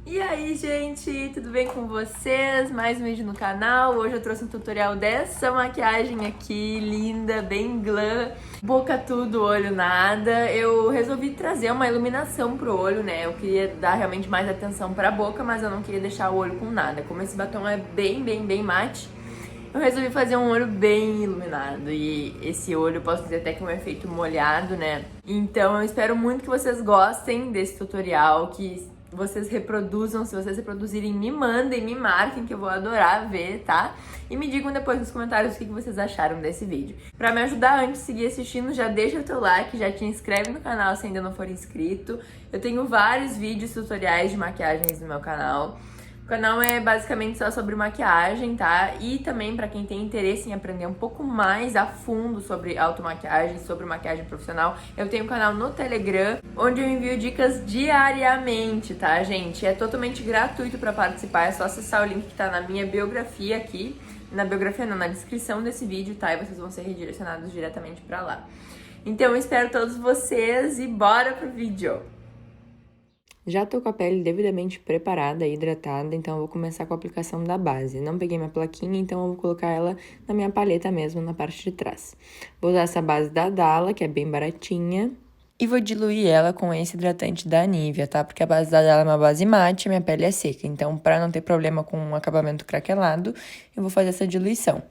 E aí, gente, tudo bem com vocês? Mais um vídeo no canal. Hoje eu trouxe um tutorial dessa maquiagem aqui, linda, bem glam, boca tudo, olho nada. Eu resolvi trazer uma iluminação pro olho, né? Eu queria dar realmente mais atenção pra boca, mas eu não queria deixar o olho com nada. Como esse batom é bem mate, eu resolvi fazer um olho bem iluminado. E esse olho, eu posso dizer até que é um efeito molhado, né? Então eu espero muito que vocês gostem desse tutorial, que vocês reproduzam. Se vocês reproduzirem, me mandem, me marquem, que eu vou adorar ver, tá? E me digam depois nos comentários o que vocês acharam desse vídeo. Pra me ajudar, antes de seguir assistindo, já deixa o teu like, já te inscreve no canal se ainda não for inscrito. Eu tenho vários vídeos tutoriais de maquiagens no meu canal. O canal é basicamente só sobre maquiagem, tá? E também pra quem tem interesse em aprender um pouco mais a fundo sobre automaquiagem, sobre maquiagem profissional, eu tenho um canal no Telegram, onde eu envio dicas diariamente, tá, gente? É totalmente gratuito pra participar, é só acessar o link que tá na minha biografia aqui. Na biografia não, na descrição desse vídeo, tá? E vocês vão ser redirecionados diretamente pra lá. Então eu espero todos vocês e bora pro vídeo! Já tô com a pele devidamente preparada e hidratada, então eu vou começar com a aplicação da base. Não peguei minha plaquinha, então eu vou colocar ela na minha paleta mesmo, na parte de trás. Vou usar essa base da Dalla, que é bem baratinha, e vou diluir ela com esse hidratante da Nivea, tá? Porque a base da Dalla é uma base mate e minha pele é seca, então pra não ter problema com um acabamento craquelado, eu vou fazer essa diluição.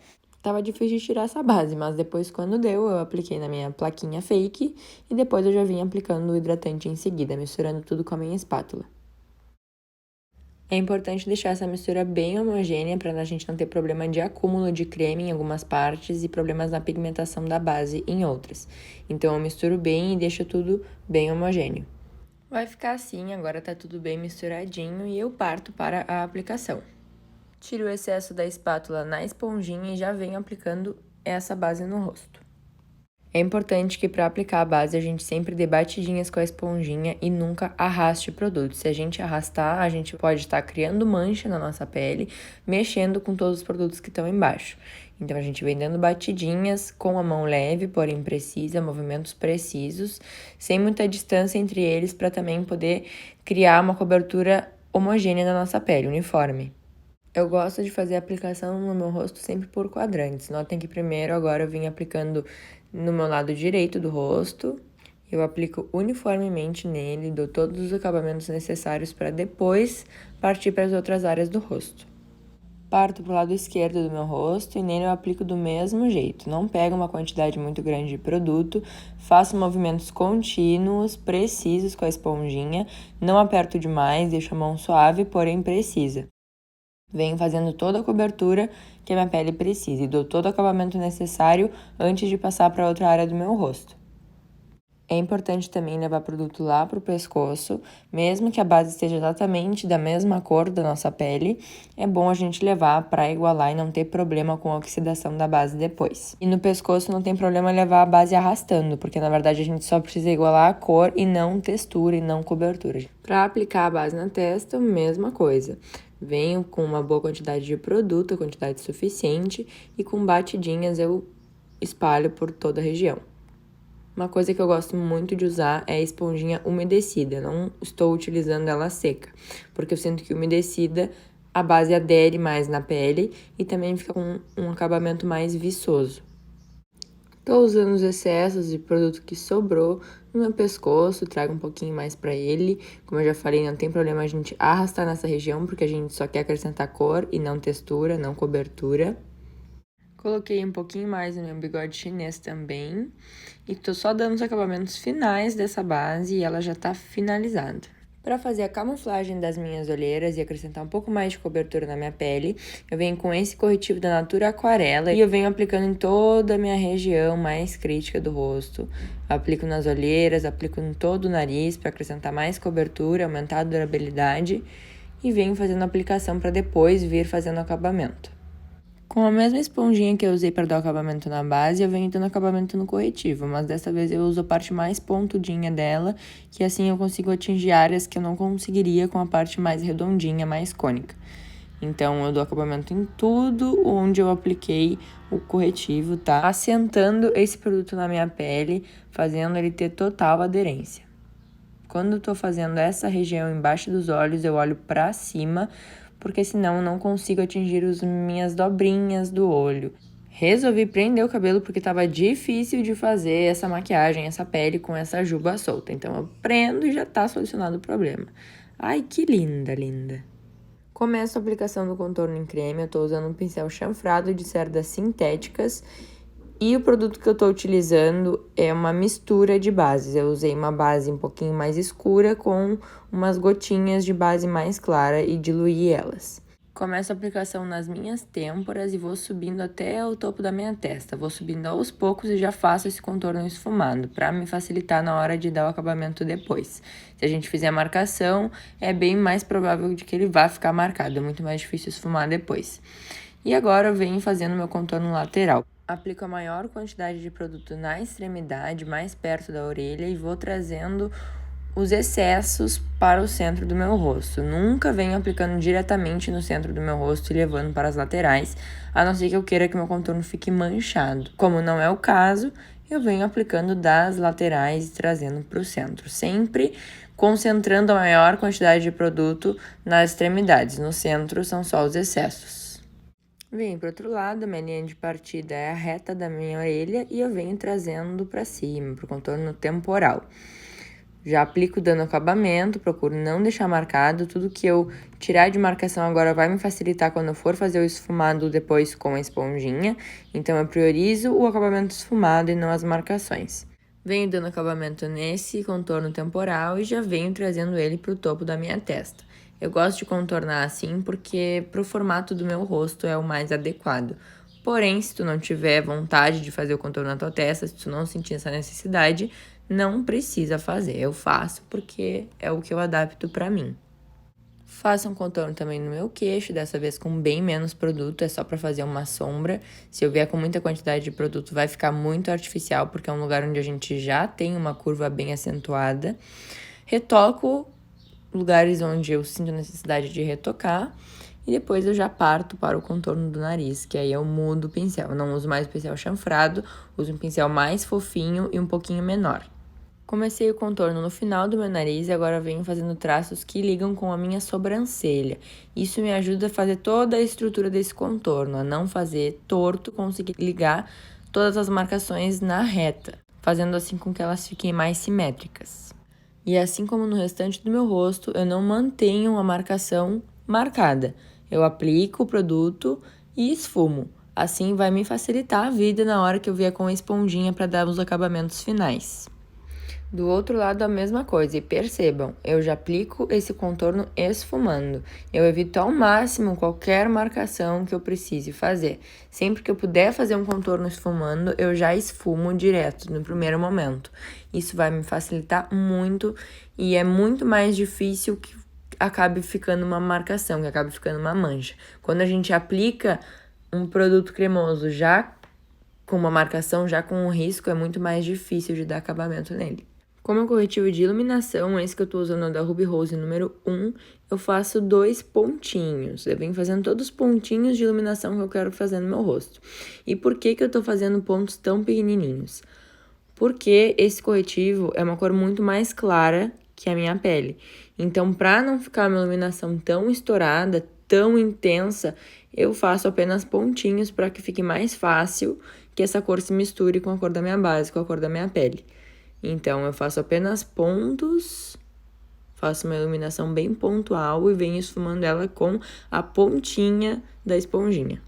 Tava difícil de tirar essa base, mas depois, quando deu, eu apliquei na minha plaquinha fake e depois eu já vim aplicando o hidratante em seguida, misturando tudo com a minha espátula. É importante deixar essa mistura bem homogênea para a gente não ter problema de acúmulo de creme em algumas partes e problemas na pigmentação da base em outras. Então eu misturo bem e deixo tudo bem homogêneo. Vai ficar assim, agora tá tudo bem misturadinho e eu parto para a aplicação. Tiro o excesso da espátula na esponjinha e já venho aplicando essa base no rosto. É importante que para aplicar a base a gente sempre dê batidinhas com a esponjinha e nunca arraste o produto. Se a gente arrastar, a gente pode estar criando mancha na nossa pele, mexendo com todos os produtos que estão embaixo. Então a gente vem dando batidinhas com a mão leve, porém precisa, movimentos precisos, sem muita distância entre eles para também poder criar uma cobertura homogênea na nossa pele, uniforme. Eu gosto de fazer a aplicação no meu rosto sempre por quadrantes. Notem que primeiro agora eu vim aplicando no meu lado direito do rosto. Eu aplico uniformemente nele, dou todos os acabamentos necessários para depois partir para as outras áreas do rosto. Parto para o lado esquerdo do meu rosto e nele eu aplico do mesmo jeito. Não pego uma quantidade muito grande de produto, faço movimentos contínuos, precisos com a esponjinha, não aperto demais, deixo a mão suave, porém precisa. Venho fazendo toda a cobertura que a minha pele precisa e dou todo o acabamento necessário antes de passar para outra área do meu rosto. É importante também levar produto lá para o pescoço, mesmo que a base esteja exatamente da mesma cor da nossa pele, é bom a gente levar para igualar e não ter problema com a oxidação da base depois. E no pescoço não tem problema levar a base arrastando, porque na verdade a gente só precisa igualar a cor e não textura e não cobertura. Para aplicar a base na testa, mesma coisa. Venho com uma boa quantidade de produto, quantidade suficiente, e com batidinhas eu espalho por toda a região. Uma coisa que eu gosto muito de usar é a esponjinha umedecida, não estou utilizando ela seca, porque eu sinto que umedecida a base adere mais na pele e também fica com um acabamento mais viçoso. Estou usando os excessos de produto que sobrou no meu pescoço, trago um pouquinho mais para ele. Como eu já falei, não tem problema a gente arrastar nessa região, porque a gente só quer acrescentar cor e não textura, não cobertura. Coloquei um pouquinho mais no meu bigode chinês também. E tô só dando os acabamentos finais dessa base e ela já tá finalizada. Para fazer a camuflagem das minhas olheiras e acrescentar um pouco mais de cobertura na minha pele, eu venho com esse corretivo da Natura Aquarela e eu venho aplicando em toda a minha região mais crítica do rosto. Aplico nas olheiras, aplico em todo o nariz para acrescentar mais cobertura, aumentar a durabilidade e venho fazendo a aplicação para depois vir fazendo o acabamento. Com a mesma esponjinha que eu usei para dar o acabamento na base, eu venho dando acabamento no corretivo, mas dessa vez eu uso a parte mais pontudinha dela, que assim eu consigo atingir áreas que eu não conseguiria com a parte mais redondinha, mais cônica. Então, eu dou acabamento em tudo onde eu apliquei o corretivo, tá? Assentando esse produto na minha pele, fazendo ele ter total aderência. Quando eu tô fazendo essa região embaixo dos olhos, eu olho pra cima, porque senão eu não consigo atingir as minhas dobrinhas do olho. Resolvi prender o cabelo porque tava difícil de fazer essa maquiagem, essa pele com essa juba solta. Então eu prendo e já tá solucionado o problema. Ai, que linda, linda! Começo a aplicação do contorno em creme. Eu tô usando um pincel chanfrado de cerdas sintéticas. E o produto que eu tô utilizando é uma mistura de bases. Eu usei uma base um pouquinho mais escura com umas gotinhas de base mais clara e diluí elas. Começo a aplicação nas minhas têmporas e vou subindo até o topo da minha testa. Vou subindo aos poucos e já faço esse contorno esfumado, para me facilitar na hora de dar o acabamento depois. Se a gente fizer a marcação, é bem mais provável de que ele vá ficar marcado, é muito mais difícil esfumar depois. E agora eu venho fazendo meu contorno lateral. Aplico a maior quantidade de produto na extremidade, mais perto da orelha, e vou trazendo os excessos para o centro do meu rosto. Nunca venho aplicando diretamente no centro do meu rosto e levando para as laterais, a não ser que eu queira que meu contorno fique manchado. Como não é o caso, eu venho aplicando das laterais e trazendo para o centro, sempre concentrando a maior quantidade de produto nas extremidades. No centro são só os excessos. Venho para o outro lado, a minha linha de partida é a reta da minha orelha e eu venho trazendo para cima, para o contorno temporal. Já aplico dando acabamento, procuro não deixar marcado. Tudo que eu tirar de marcação agora vai me facilitar quando eu for fazer o esfumado depois com a esponjinha. Então eu priorizo o acabamento esfumado e não as marcações. Venho dando acabamento nesse contorno temporal e já venho trazendo ele para o topo da minha testa. Eu gosto de contornar assim porque pro formato do meu rosto é o mais adequado. Porém, se tu não tiver vontade de fazer o contorno na tua testa, se tu não sentir essa necessidade, não precisa fazer. Eu faço porque é o que eu adapto pra mim. Faço um contorno também no meu queixo, dessa vez com bem menos produto, é só pra fazer uma sombra. Se eu vier com muita quantidade de produto, vai ficar muito artificial, porque é um lugar onde a gente já tem uma curva bem acentuada. Retoco lugares onde eu sinto necessidade de retocar. E depois eu já parto para o contorno do nariz, que aí eu mudo o pincel. Eu não uso mais o pincel chanfrado, uso um pincel mais fofinho e um pouquinho menor. Comecei o contorno no final do meu nariz e agora venho fazendo traços que ligam com a minha sobrancelha. Isso me ajuda a fazer toda a estrutura desse contorno, a não fazer torto, conseguir ligar todas as marcações na reta, fazendo assim com que elas fiquem mais simétricas. E assim como no restante do meu rosto, eu não mantenho a marcação marcada. Eu aplico o produto e esfumo. Assim vai me facilitar a vida na hora que eu vier com a esponjinha para dar os acabamentos finais. Do outro lado a mesma coisa, e percebam, eu já aplico esse contorno esfumando. Eu evito ao máximo qualquer marcação que eu precise fazer. Sempre que eu puder fazer um contorno esfumando, eu já esfumo direto no primeiro momento. Isso vai me facilitar muito e é muito mais difícil que acabe ficando uma marcação, que acabe ficando uma mancha. Quando a gente aplica um produto cremoso já com uma marcação, já com um risco, é muito mais difícil de dar acabamento nele. Como corretivo de iluminação, esse que eu tô usando é da Ruby Rose número 1, eu faço 2 pontinhos. Eu venho fazendo todos os pontinhos de iluminação que eu quero fazer no meu rosto. E por que que eu tô fazendo pontos tão pequenininhos? Porque esse corretivo é uma cor muito mais clara que a minha pele. Então, pra não ficar uma iluminação tão estourada, tão intensa, eu faço apenas pontinhos para que fique mais fácil que essa cor se misture com a cor da minha base, com a cor da minha pele. Então, eu faço apenas pontos, faço uma iluminação bem pontual e venho esfumando ela com a pontinha da esponjinha.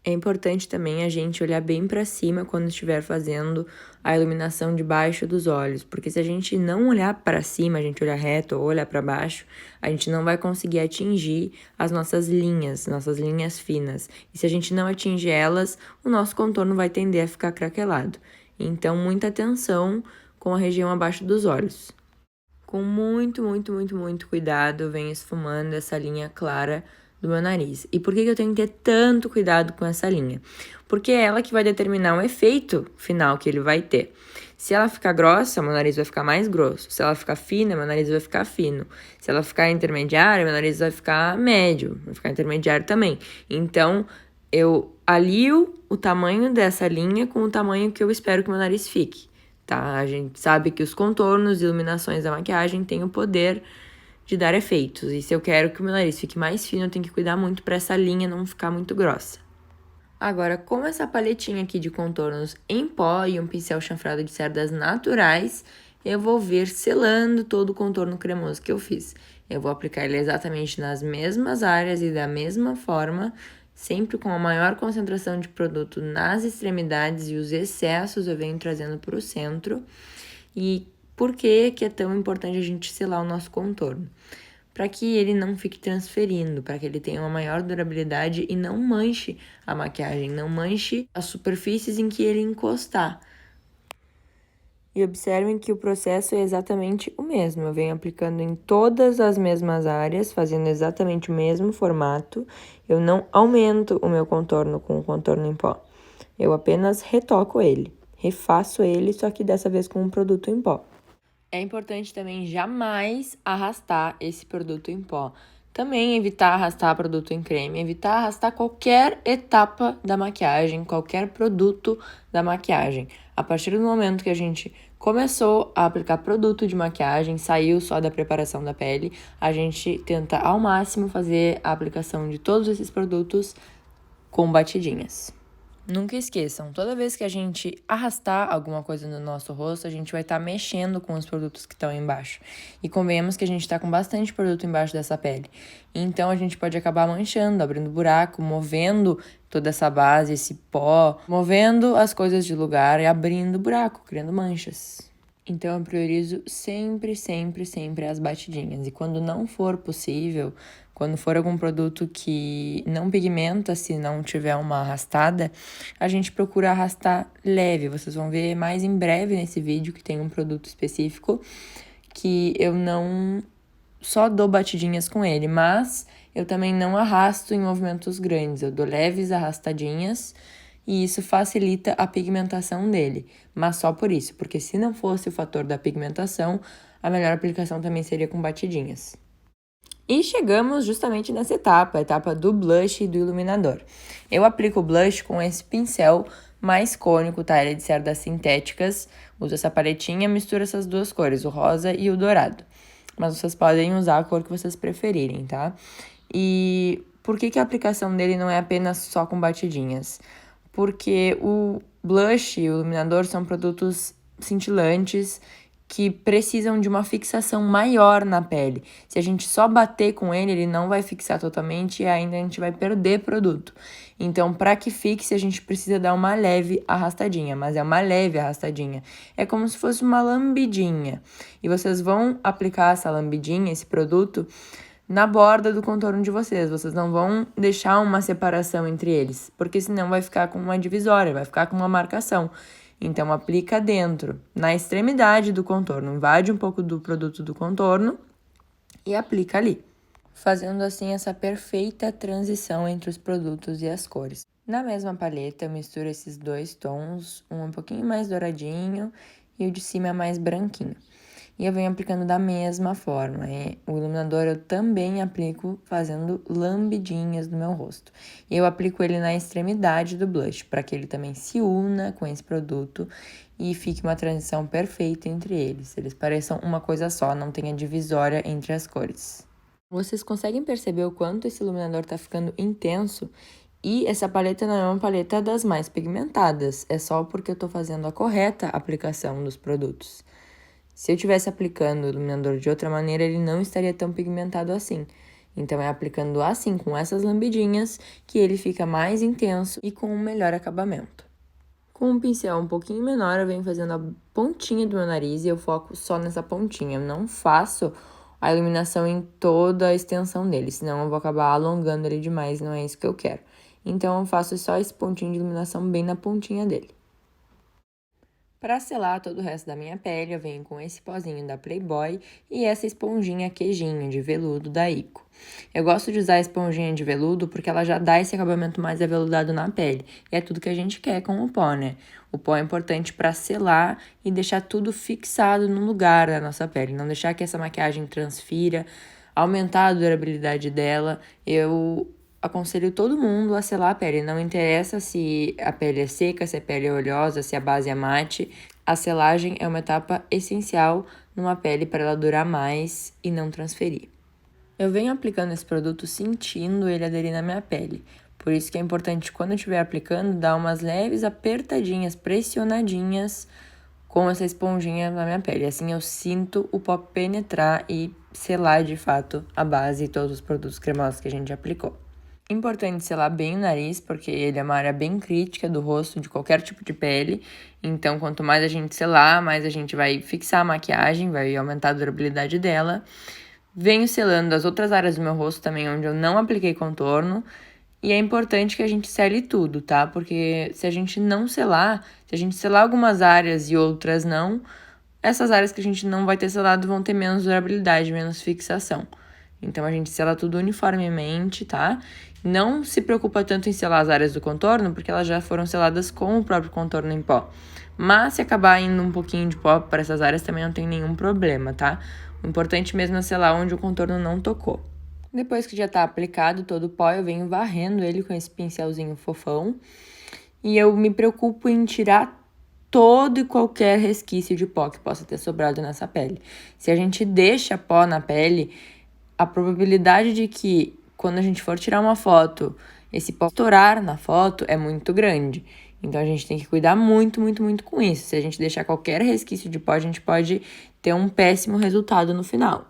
É importante também a gente olhar bem para cima quando estiver fazendo a iluminação debaixo dos olhos, porque se a gente não olhar para cima, a gente olhar reto ou olhar para baixo, a gente não vai conseguir atingir as nossas linhas finas. E se a gente não atingir elas, o nosso contorno vai tender a ficar craquelado. Então, muita atenção com a região abaixo dos olhos. Com muito cuidado, eu venho esfumando essa linha clara do meu nariz. E por que eu tenho que ter tanto cuidado com essa linha? Porque é ela que vai determinar o efeito final que ele vai ter. Se ela ficar grossa, meu nariz vai ficar mais grosso. Se ela ficar fina, meu nariz vai ficar fino. Se ela ficar intermediária, meu nariz vai ficar médio, vai ficar intermediário também. Então, eu alio o tamanho dessa linha com o tamanho que eu espero que meu nariz fique. tá? A gente sabe que os contornos e iluminações da maquiagem têm o poder de dar efeitos. E se eu quero que o meu nariz fique mais fino, eu tenho que cuidar muito para essa linha não ficar muito grossa. Agora, com essa paletinha aqui de contornos em pó e um pincel chanfrado de cerdas naturais, eu vou vir selando todo o contorno cremoso que eu fiz. Eu vou aplicar ele exatamente nas mesmas áreas e da mesma forma, sempre com a maior concentração de produto nas extremidades, e os excessos eu venho trazendo para o centro. E por que é tão importante a gente selar o nosso contorno? Para que ele não fique transferindo, para que ele tenha uma maior durabilidade e não manche a maquiagem, não manche as superfícies em que ele encostar. E observem que o processo é exatamente o mesmo. Eu venho aplicando em todas as mesmas áreas, fazendo exatamente o mesmo formato. Eu não aumento o meu contorno com o contorno em pó. Eu apenas retoco ele, refaço ele, só que dessa vez com um produto em pó. É importante também jamais arrastar esse produto em pó. Também evitar arrastar produto em creme, evitar arrastar qualquer etapa da maquiagem, qualquer produto da maquiagem. A partir do momento que a gente começou a aplicar produto de maquiagem, saiu só da preparação da pele, a gente tenta ao máximo fazer a aplicação de todos esses produtos com batidinhas. Nunca esqueçam, toda vez que a gente arrastar alguma coisa no nosso rosto, a gente vai estar mexendo com os produtos que estão embaixo. E convenhamos que a gente está com bastante produto embaixo dessa pele. Então, a gente pode acabar manchando, abrindo buraco, movendo toda essa base, esse pó, movendo as coisas de lugar e abrindo buraco, criando manchas. Então, eu priorizo sempre, sempre, sempre as batidinhas. E quando não for possível, quando for algum produto que não pigmenta, se não tiver uma arrastada, a gente procura arrastar leve. Vocês vão ver mais em breve nesse vídeo que tem um produto específico que eu não só dou batidinhas com ele, mas eu também não arrasto em movimentos grandes. Eu dou leves arrastadinhas e isso facilita a pigmentação dele, mas só por isso, porque se não fosse o fator da pigmentação, a melhor aplicação também seria com batidinhas. E chegamos justamente nessa etapa, a etapa do blush e do iluminador. Eu aplico o blush com esse pincel mais cônico, tá? Ele é de cerdas sintéticas, uso essa paletinha, misturo essas duas cores, o rosa e o dourado. Mas vocês podem usar a cor que vocês preferirem, tá? E por que a aplicação dele não é apenas só com batidinhas? Porque o blush e o iluminador são produtos cintilantes que precisam de uma fixação maior na pele. Se a gente só bater com ele, ele não vai fixar totalmente e ainda a gente vai perder produto. Então, para que fixe, a gente precisa dar uma leve arrastadinha, mas é uma leve arrastadinha. É como se fosse uma lambidinha. E vocês vão aplicar essa lambidinha, esse produto, na borda do contorno de vocês. Vocês não vão deixar uma separação entre eles, porque senão vai ficar com uma divisória, vai ficar com uma marcação. Então, aplica dentro, na extremidade do contorno. Invade um pouco do produto do contorno e aplica ali, fazendo assim essa perfeita transição entre os produtos e as cores. Na mesma paleta, eu misturo esses dois tons, um pouquinho mais douradinho e o de cima é mais branquinho. E eu venho aplicando da mesma forma. O iluminador eu também aplico fazendo lambidinhas no meu rosto. E eu aplico ele na extremidade do blush, para que ele também se una com esse produto e fique uma transição perfeita entre eles. Eles pareçam uma coisa só, não tenha divisória entre as cores. Vocês conseguem perceber o quanto esse iluminador tá ficando intenso? E essa paleta não é uma paleta das mais pigmentadas, é só porque eu tô fazendo a correta aplicação dos produtos. Se eu estivesse aplicando o iluminador de outra maneira, ele não estaria tão pigmentado assim. Então, é aplicando assim, com essas lambidinhas, que ele fica mais intenso e com um melhor acabamento. Com um pincel um pouquinho menor, eu venho fazendo a pontinha do meu nariz e eu foco só nessa pontinha. Eu não faço a iluminação em toda a extensão dele, senão eu vou acabar alongando ele demais, não é isso que eu quero. Então, eu faço só esse pontinho de iluminação bem na pontinha dele. Para selar todo o resto da minha pele, eu venho com esse pozinho da Playboy e essa esponjinha queijinho de veludo da Ico. Eu gosto de usar a esponjinha de veludo porque ela já dá esse acabamento mais aveludado na pele. E é tudo que a gente quer com o pó, né? O pó é importante para selar e deixar tudo fixado no lugar da nossa pele. Não deixar que essa maquiagem transfira, aumentar a durabilidade dela. Eu aconselho todo mundo a selar a pele. Não interessa se a pele é seca, se a pele é oleosa, se a base é mate. A selagem é uma etapa essencial numa pele para ela durar mais e não transferir. Eu venho aplicando esse produto sentindo ele aderir na minha pele. Por isso que é importante, quando eu estiver aplicando, dar umas leves apertadinhas, pressionadinhas com essa esponjinha na minha pele. Assim eu sinto o pó penetrar e selar de fato a base e todos os produtos cremosos que a gente aplicou. Importante selar bem o nariz, porque ele é uma área bem crítica do rosto, de qualquer tipo de pele. Então, quanto mais a gente selar, mais a gente vai fixar a maquiagem, vai aumentar a durabilidade dela. Venho selando as outras áreas do meu rosto também, onde eu não apliquei contorno. E é importante que a gente sele tudo, tá? Porque se a gente não selar, se a gente selar algumas áreas e outras não, essas áreas que a gente não vai ter selado vão ter menos durabilidade, menos fixação. Então, a gente sela tudo uniformemente, tá? Não se preocupa tanto em selar as áreas do contorno, porque elas já foram seladas com o próprio contorno em pó. Mas, se acabar indo um pouquinho de pó para essas áreas, também não tem nenhum problema, tá? O importante mesmo é selar onde o contorno não tocou. Depois que já tá aplicado todo o pó, eu venho varrendo ele com esse pincelzinho fofão. E eu me preocupo em tirar todo e qualquer resquício de pó que possa ter sobrado nessa pele. Se a gente deixa pó na pele, a probabilidade de que, quando a gente for tirar uma foto, esse pó estourar na foto é muito grande. Então, a gente tem que cuidar muito, muito, muito com isso. Se a gente deixar qualquer resquício de pó, a gente pode ter um péssimo resultado no final.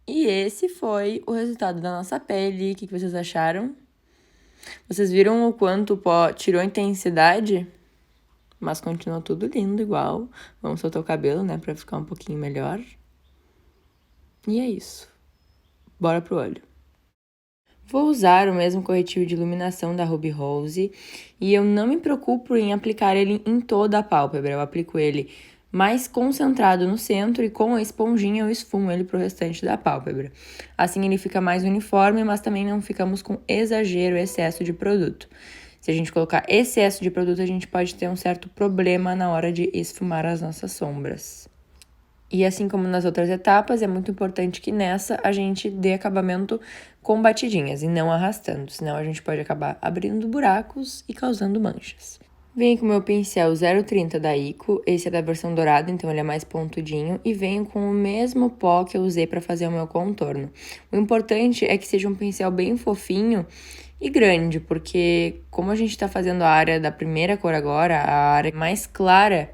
E esse foi o resultado da nossa pele. O que vocês acharam? Vocês viram o quanto o pó tirou a intensidade? Mas continua tudo lindo igual. Vamos soltar o cabelo, né, pra ficar um pouquinho melhor. E é isso. Bora pro olho. Vou usar o mesmo corretivo de iluminação da Ruby Rose e eu não me preocupo em aplicar ele em toda a pálpebra. Eu aplico ele mais concentrado no centro e com a esponjinha eu esfumo ele pro restante da pálpebra. Assim ele fica mais uniforme, mas também não ficamos com exagero, excesso de produto. Se a gente colocar excesso de produto, a gente pode ter um certo problema na hora de esfumar as nossas sombras. E assim como nas outras etapas, é muito importante que nessa a gente dê acabamento com batidinhas e não arrastando, senão a gente pode acabar abrindo buracos e causando manchas. Venho com o meu pincel 030 da Ico, esse é da versão dourada, então ele é mais pontudinho, e venho com o mesmo pó que eu usei para fazer o meu contorno. O importante é que seja um pincel bem fofinho e grande, porque como a gente está fazendo a área da primeira cor agora, a área mais clara,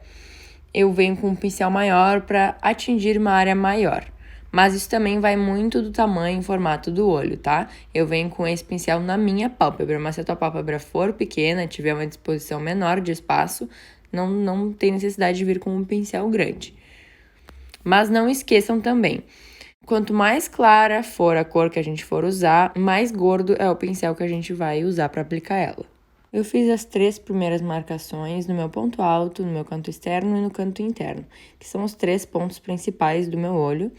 eu venho com um pincel maior para atingir uma área maior. Mas isso também vai muito do tamanho e formato do olho, tá? Eu venho com esse pincel na minha pálpebra, mas se a tua pálpebra for pequena, tiver uma disposição menor de espaço, não tem necessidade de vir com um pincel grande. Mas não esqueçam também, quanto mais clara for a cor que a gente for usar, mais gordo é o pincel que a gente vai usar para aplicar ela. Eu fiz as 3 primeiras marcações no meu ponto alto, no meu canto externo e no canto interno, que são os 3 pontos principais do meu olho,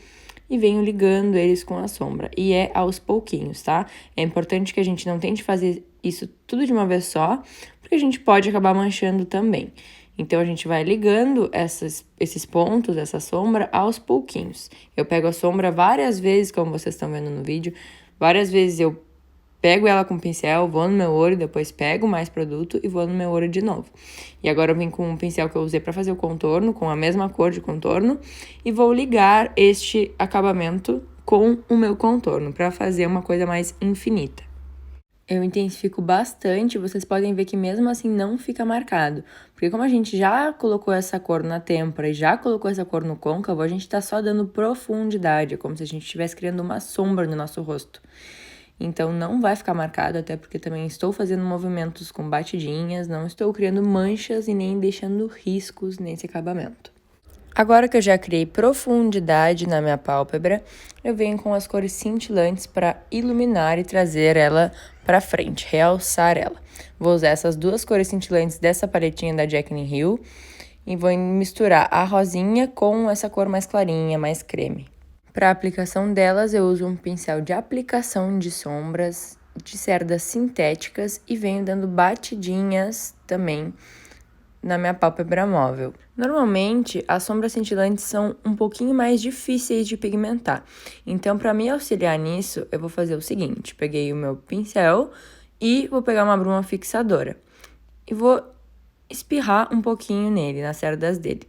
e venho ligando eles com a sombra. E é aos pouquinhos, tá? É importante que a gente não tente fazer isso tudo de uma vez só, porque a gente pode acabar manchando também. Então, a gente vai ligando esses pontos, essa sombra, aos pouquinhos. Eu pego a sombra várias vezes, como vocês estão vendo no vídeo, várias vezes eu pego ela com o pincel, vou no meu olho, depois pego mais produto e vou no meu olho de novo. E agora eu vim com um pincel que eu usei para fazer o contorno, com a mesma cor de contorno, e vou ligar este acabamento com o meu contorno, para fazer uma coisa mais infinita. Eu intensifico bastante, vocês podem ver que mesmo assim não fica marcado. Porque como a gente já colocou essa cor na têmpora e já colocou essa cor no côncavo, a gente tá só dando profundidade, é como se a gente estivesse criando uma sombra no nosso rosto. Então, não vai ficar marcado, até porque também estou fazendo movimentos com batidinhas, não estou criando manchas e nem deixando riscos nesse acabamento. Agora que eu já criei profundidade na minha pálpebra, eu venho com as cores cintilantes para iluminar e trazer ela para frente, realçar ela. Vou usar essas 2 cores cintilantes dessa paletinha da Jaclyn Hill e vou misturar a rosinha com essa cor mais clarinha, mais creme. Para a aplicação delas, eu uso um pincel de aplicação de sombras de cerdas sintéticas e venho dando batidinhas também na minha pálpebra móvel. Normalmente, as sombras cintilantes são um pouquinho mais difíceis de pigmentar. Então, para me auxiliar nisso, eu vou fazer o seguinte. Peguei o meu pincel e vou pegar uma bruma fixadora. E vou espirrar um pouquinho nele, nas cerdas dele.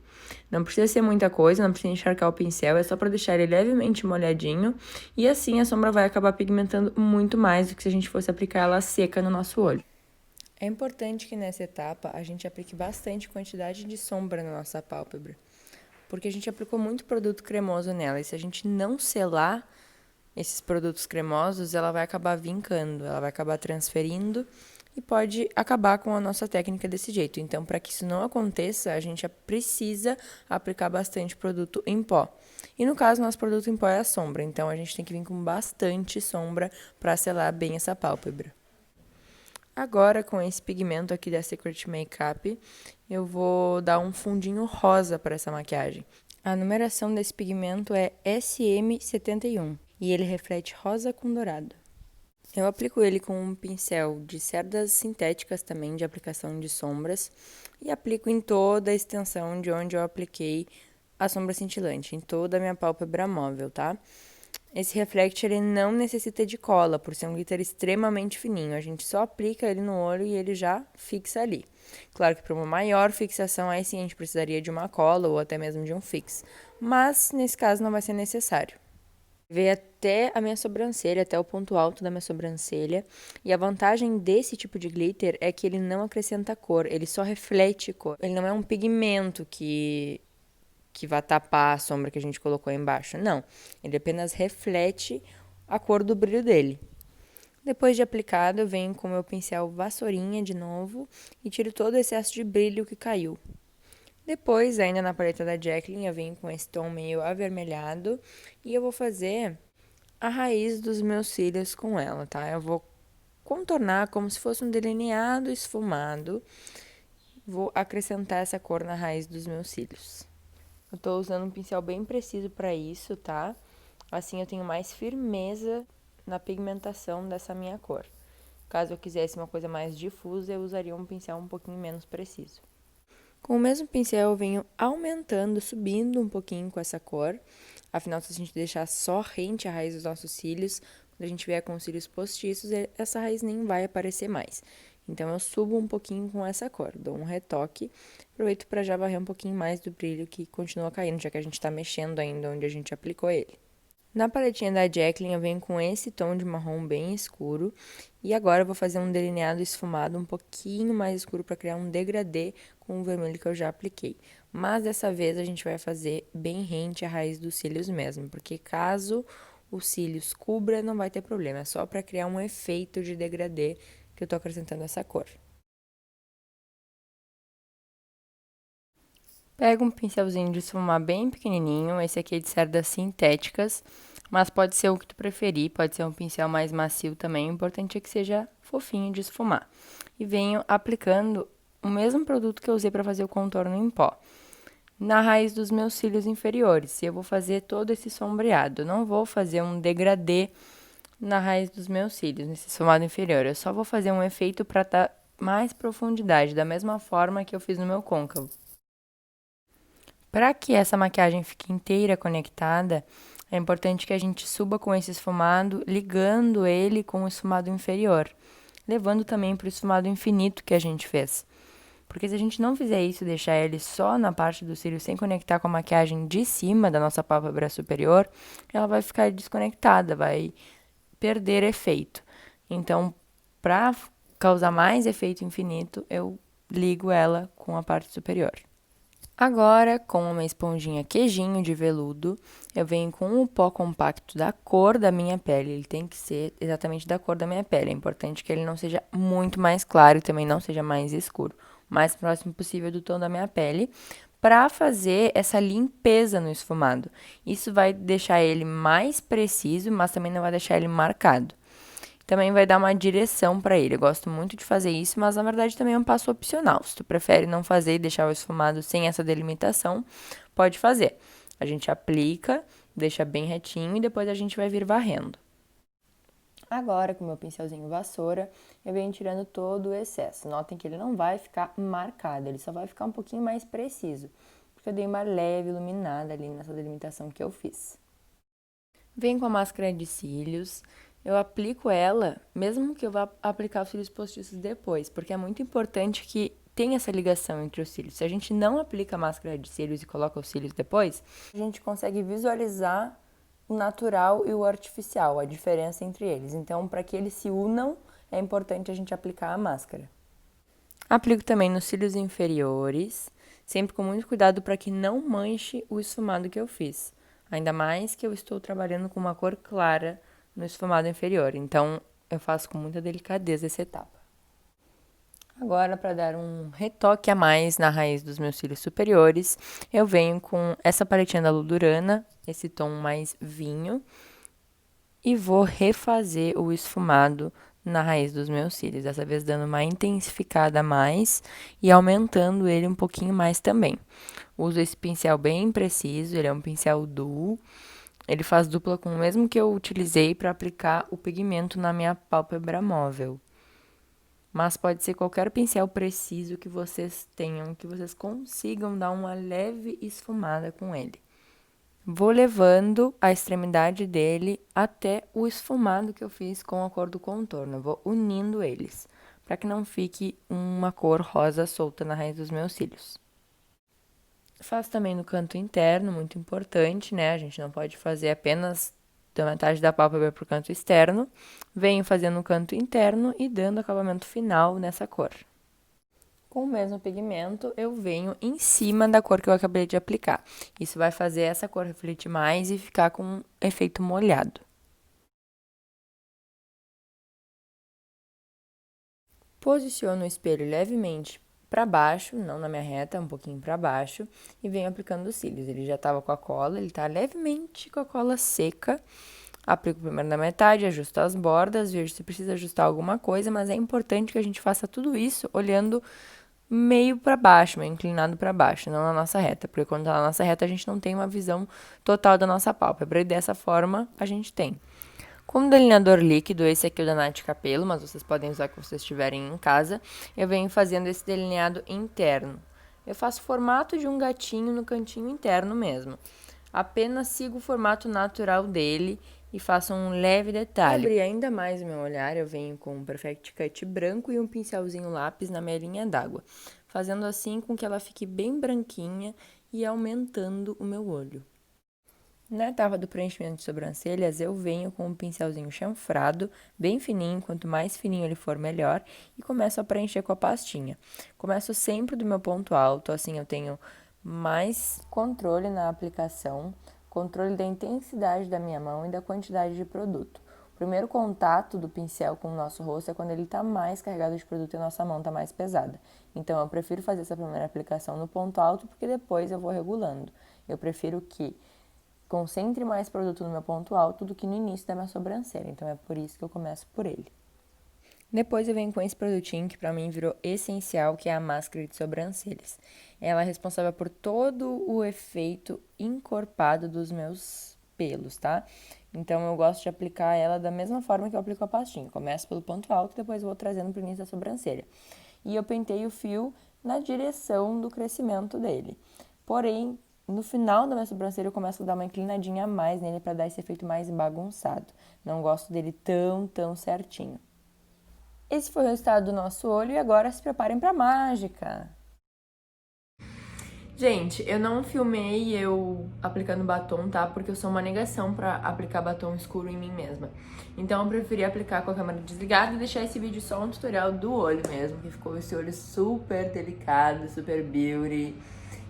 Não precisa ser muita coisa, não precisa encharcar o pincel, é só para deixar ele levemente molhadinho e assim a sombra vai acabar pigmentando muito mais do que se a gente fosse aplicar ela seca no nosso olho. É importante que nessa etapa a gente aplique bastante quantidade de sombra na nossa pálpebra, porque a gente aplicou muito produto cremoso nela e se a gente não selar esses produtos cremosos, ela vai acabar vincando, ela vai acabar transferindo e pode acabar com a nossa técnica desse jeito. Então, para que isso não aconteça, a gente precisa aplicar bastante produto em pó. E no caso, nosso produto em pó é a sombra, então a gente tem que vir com bastante sombra para selar bem essa pálpebra. Agora, com esse pigmento aqui da Secret Makeup, eu vou dar um fundinho rosa para essa maquiagem. A numeração desse pigmento é SM71 e ele reflete rosa com dourado. Eu aplico ele com um pincel de cerdas sintéticas também, de aplicação de sombras, e aplico em toda a extensão de onde eu apliquei a sombra cintilante, em toda a minha pálpebra móvel, tá? Esse Reflect, ele não necessita de cola, por ser um glitter extremamente fininho. A gente só aplica ele no olho e ele já fixa ali. Claro que para uma maior fixação, aí sim a gente precisaria de uma cola ou até mesmo de um fix. Mas, nesse caso, não vai ser necessário. Veio até a minha sobrancelha, até o ponto alto da minha sobrancelha. E a vantagem desse tipo de glitter é que ele não acrescenta cor, ele só reflete cor. Ele não é um pigmento que vai tapar a sombra que a gente colocou embaixo. Não, ele apenas reflete a cor do brilho dele. Depois de aplicado, eu venho com o meu pincel vassourinha de novo e tiro todo o excesso de brilho que caiu. Depois, ainda na paleta da Jaclyn, eu venho com esse tom meio avermelhado e eu vou fazer a raiz dos meus cílios com ela, tá? Eu vou contornar como se fosse um delineado esfumado. Vou acrescentar essa cor na raiz dos meus cílios. Eu tô usando um pincel bem preciso para isso, tá? Assim eu tenho mais firmeza na pigmentação dessa minha cor. Caso eu quisesse uma coisa mais difusa, eu usaria um pincel um pouquinho menos preciso. Com o mesmo pincel, eu venho aumentando, subindo um pouquinho com essa cor. Afinal, se a gente deixar só rente a raiz dos nossos cílios, quando a gente vier com os cílios postiços, essa raiz nem vai aparecer mais. Então, eu subo um pouquinho com essa cor, dou um retoque, aproveito para já varrer um pouquinho mais do brilho que continua caindo, já que a gente está mexendo ainda onde a gente aplicou ele. Na paletinha da Jaclyn, eu venho com esse tom de marrom bem escuro. E agora eu vou fazer um delineado esfumado um pouquinho mais escuro para criar um degradê com o vermelho que eu já apliquei. Mas dessa vez a gente vai fazer bem rente à raiz dos cílios mesmo, porque caso os cílios cubra, não vai ter problema. É só para criar um efeito de degradê que eu tô acrescentando essa cor. Pega um pincelzinho de esfumar bem pequenininho, esse aqui é de cerdas sintéticas, mas pode ser o que tu preferir, pode ser um pincel mais macio também, o importante é que seja fofinho de esfumar. E venho aplicando o mesmo produto que eu usei para fazer o contorno em pó, na raiz dos meus cílios inferiores. E eu vou fazer todo esse sombreado, eu não vou fazer um degradê na raiz dos meus cílios, nesse esfumado inferior, eu só vou fazer um efeito para dar mais profundidade, da mesma forma que eu fiz no meu côncavo. Para que essa maquiagem fique inteira conectada, é importante que a gente suba com esse esfumado, ligando ele com o esfumado inferior, levando também para o esfumado infinito que a gente fez. Porque se a gente não fizer isso e deixar ele só na parte do cílio sem conectar com a maquiagem de cima da nossa pálpebra superior, ela vai ficar desconectada, vai perder efeito. Então, para causar mais efeito infinito, eu ligo ela com a parte superior. Agora, com uma esponjinha queijinho de veludo, eu venho com o pó compacto da cor da minha pele. Ele tem que ser exatamente da cor da minha pele. É importante que ele não seja muito mais claro e também não seja mais escuro. O mais próximo possível do tom da minha pele, para fazer essa limpeza no esfumado. Isso vai deixar ele mais preciso, mas também não vai deixar ele marcado. Também vai dar uma direção para ele. Eu gosto muito de fazer isso, mas na verdade também é um passo opcional. Se tu prefere não fazer e deixar o esfumado sem essa delimitação, pode fazer. A gente aplica, deixa bem retinho e depois a gente vai vir varrendo. Agora, com o meu pincelzinho vassoura, eu venho tirando todo o excesso. Notem que ele não vai ficar marcado, ele só vai ficar um pouquinho mais preciso, porque eu dei uma leve iluminada ali nessa delimitação que eu fiz. Venho com a máscara de cílios. Eu aplico ela, mesmo que eu vá aplicar os cílios postiços depois, porque é muito importante que tem essa ligação entre os cílios. Se a gente não aplica a máscara de cílios e coloca os cílios depois, a gente consegue visualizar o natural e o artificial, a diferença entre eles. Então, para que eles se unam, é importante a gente aplicar a máscara. Aplico também nos cílios inferiores, sempre com muito cuidado para que não manche o esfumado que eu fiz. Ainda mais que eu estou trabalhando com uma cor clara no esfumado inferior, então eu faço com muita delicadeza essa etapa. Agora, para dar um retoque a mais na raiz dos meus cílios superiores, eu venho com essa paletinha da Ludurana, esse tom mais vinho, e vou refazer o esfumado na raiz dos meus cílios, dessa vez dando uma intensificada a mais e aumentando ele um pouquinho mais também. Uso esse pincel bem preciso, ele é um pincel duo, ele faz dupla com o mesmo que eu utilizei para aplicar o pigmento na minha pálpebra móvel. Mas pode ser qualquer pincel preciso que vocês tenham, que vocês consigam dar uma leve esfumada com ele. Vou levando a extremidade dele até o esfumado que eu fiz com a cor do contorno. Vou unindo eles, para que não fique uma cor rosa solta na raiz dos meus cílios. Faço também no canto interno, muito importante, né? A gente não pode fazer apenas da metade da pálpebra para o canto externo. Venho fazendo no canto interno e dando acabamento final nessa cor. Com o mesmo pigmento, eu venho em cima da cor que eu acabei de aplicar. Isso vai fazer essa cor refletir mais e ficar com um efeito molhado. Posiciono o espelho levemente para baixo, não na minha reta, um pouquinho para baixo, e venho aplicando os cílios. Ele já estava com a cola, ele está levemente com a cola seca. Aplico primeiro na metade, ajusto as bordas, vejo se precisa ajustar alguma coisa, mas é importante que a gente faça tudo isso olhando meio para baixo, meio inclinado para baixo, não na nossa reta, porque quando tá na nossa reta a gente não tem uma visão total da nossa pálpebra, e dessa forma a gente tem. Com um delineador líquido, esse aqui é o da Nath Capello, mas vocês podem usar o que vocês tiverem em casa, eu venho fazendo esse delineado interno. Eu faço o formato de um gatinho no cantinho interno mesmo. Apenas sigo o formato natural dele e faço um leve detalhe. Para abrir ainda mais o meu olhar, eu venho com um Perfect Cut branco e um pincelzinho lápis na minha linha d'água, fazendo assim com que ela fique bem branquinha e aumentando o meu olho. Na etapa do preenchimento de sobrancelhas, eu venho com um pincelzinho chanfrado, bem fininho, quanto mais fininho ele for, melhor, e começo a preencher com a pastinha. Começo sempre do meu ponto alto, assim eu tenho mais controle na aplicação, controle da intensidade da minha mão e da quantidade de produto. O primeiro contato do pincel com o nosso rosto é quando ele está mais carregado de produto e a nossa mão está mais pesada. Então, eu prefiro fazer essa primeira aplicação no ponto alto, porque depois eu vou regulando. Eu prefiro que concentre mais produto no meu ponto alto do que no início da minha sobrancelha. Então, é por isso que eu começo por ele. Depois eu venho com esse produtinho que pra mim virou essencial, que é a máscara de sobrancelhas. Ela é responsável por todo o efeito encorpado dos meus pelos, tá? Então eu gosto de aplicar ela da mesma forma que eu aplico a pastinha. Começo pelo ponto alto, depois vou trazendo pro início da sobrancelha. E eu penteio o fio na direção do crescimento dele. Porém, no final da minha sobrancelha eu começo a dar uma inclinadinha a mais nele para dar esse efeito mais bagunçado. Não gosto dele tão certinho. Esse foi o resultado do nosso olho e agora se preparem para a mágica. Gente, eu não filmei eu aplicando batom, tá? Porque eu sou uma negação pra aplicar batom escuro em mim mesma. Então eu preferi aplicar com a câmera desligada e deixar esse vídeo só um tutorial do olho mesmo, que ficou esse olho super delicado, super beauty,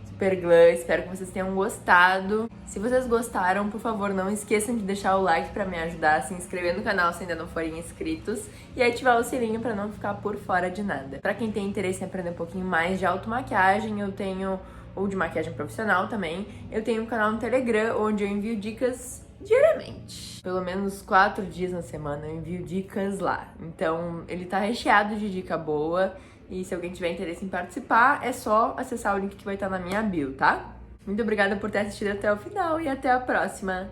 super glam. Espero que vocês tenham gostado. Se vocês gostaram, por favor, não esqueçam de deixar o like pra me ajudar, se inscrever no canal se ainda não forem inscritos e ativar o sininho pra não ficar por fora de nada. Pra quem tem interesse em aprender um pouquinho mais de automaquiagem, eu tenho, ou de maquiagem profissional também, eu tenho um canal no Telegram onde eu envio dicas diariamente. Pelo menos 4 dias na semana eu envio dicas lá. Então ele tá recheado de dica boa. E se alguém tiver interesse em participar, é só acessar o link que vai estar na minha bio, tá? Muito obrigada por ter assistido até o final e até a próxima!